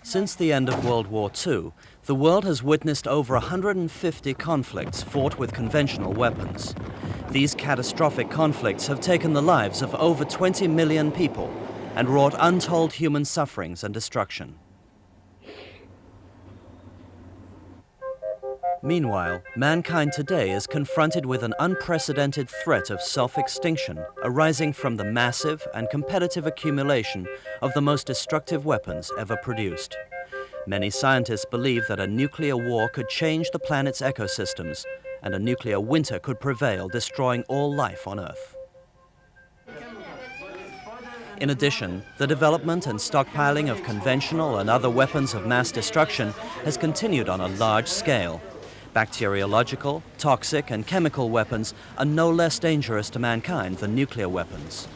Since the end of World War II, the world has witnessed over 150 conflicts fought with conventional weapons. These catastrophic conflicts have taken the lives of over 20 million people and wrought untold human sufferings and destruction. Meanwhile, mankind today is confronted with an unprecedented threat of self-extinction arising from the massive and competitive accumulation of the most destructive weapons ever produced. Many scientists believe that a nuclear war could change the planet's ecosystems and a nuclear winter could prevail, destroying all life on Earth. In addition, the development and stockpiling of conventional and other weapons of mass destruction has continued on a large scale. Bacteriological, toxic, and chemical weapons are no less dangerous to mankind than nuclear weapons.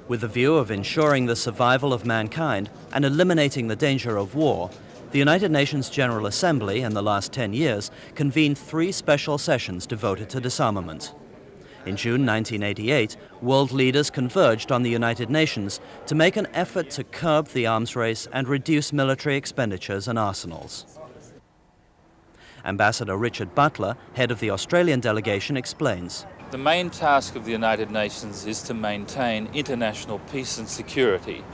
With the view of ensuring the survival of mankind and eliminating the danger of war, the United Nations General Assembly in the last 10 years convened 3 special sessions devoted to disarmament. In June 1988, world leaders converged on the United Nations to make an effort to curb the arms race and reduce military expenditures and arsenals. Ambassador Richard Butler, head of the Australian delegation, explains. The main task of the United Nations is to maintain international peace and security.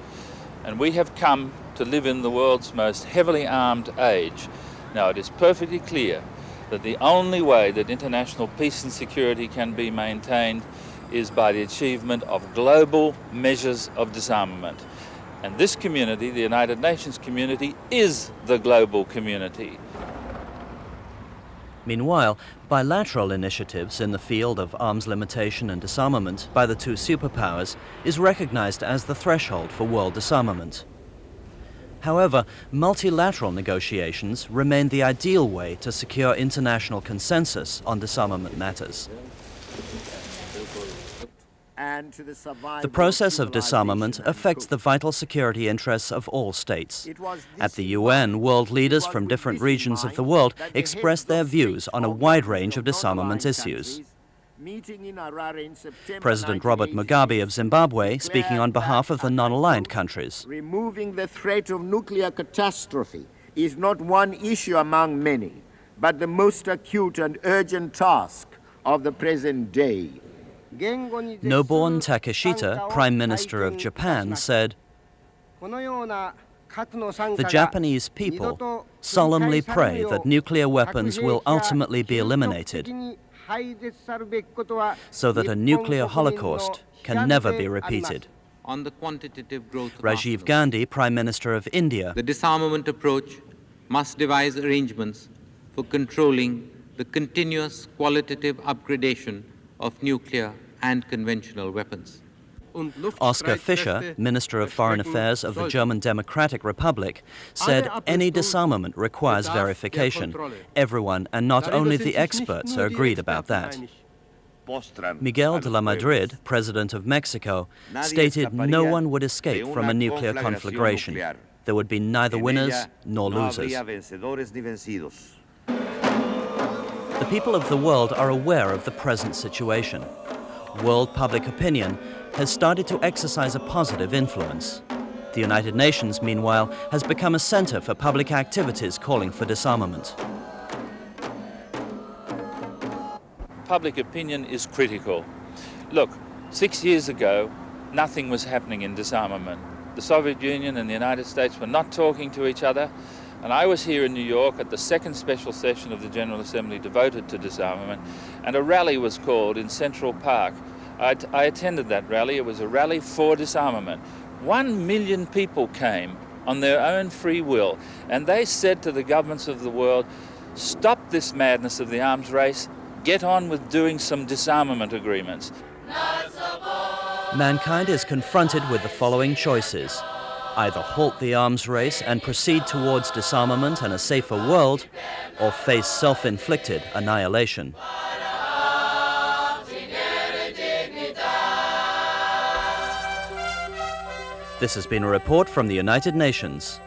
And we have come to live in the world's most heavily armed age. Now, it is perfectly clear that the only way that international peace and security can be maintained is by the achievement of global measures of disarmament. And this community, the United Nations community, is the global community. Meanwhile, bilateral initiatives in the field of arms limitation and disarmament by the 2 superpowers is recognized as the threshold for world disarmament. However, multilateral negotiations remain the ideal way to secure international consensus on disarmament matters. The process of disarmament affects the vital security interests of all states. At the UN, world leaders from different regions of the world expressed their views on a wide range of disarmament issues. President Robert Mugabe of Zimbabwe, speaking on behalf of the non-aligned countries. Removing the threat of nuclear catastrophe is not one issue among many, but the most acute and urgent task of the present day. Nobuo Takeshita, Prime Minister of Japan, said, "The Japanese people solemnly pray that nuclear weapons will ultimately be eliminated, so that a nuclear holocaust can never be repeated." On the quantitative growth of Rajiv Gandhi, Prime Minister of India, the disarmament approach must devise arrangements for controlling the continuous qualitative upgradation of nuclear and conventional weapons. Oskar Fischer, Minister of Foreign Affairs of the German Democratic Republic, said any disarmament requires verification. Everyone, and not only the experts, are agreed about that. Miguel de la Madrid, President of Mexico, stated no one would escape from a nuclear conflagration. There would be neither winners nor losers. The people of the world are aware of the present situation. World public opinion has started to exercise a positive influence. The United Nations, meanwhile, has become a center for public activities calling for disarmament. Public opinion is critical. Look, 6 years ago, nothing was happening in disarmament. The Soviet Union and the United States were not talking to each other. And I was here in New York at the 2nd special session of the General Assembly devoted to disarmament, and a rally was called in Central Park. I attended that rally. It was a rally for disarmament. 1 million people came on their own free will, and they said to the governments of the world, stop this madness of the arms race, get on with doing some disarmament agreements. Mankind is confronted with the following choices. Either halt the arms race and proceed towards disarmament and a safer world, or face self-inflicted annihilation. This has been a report from the United Nations.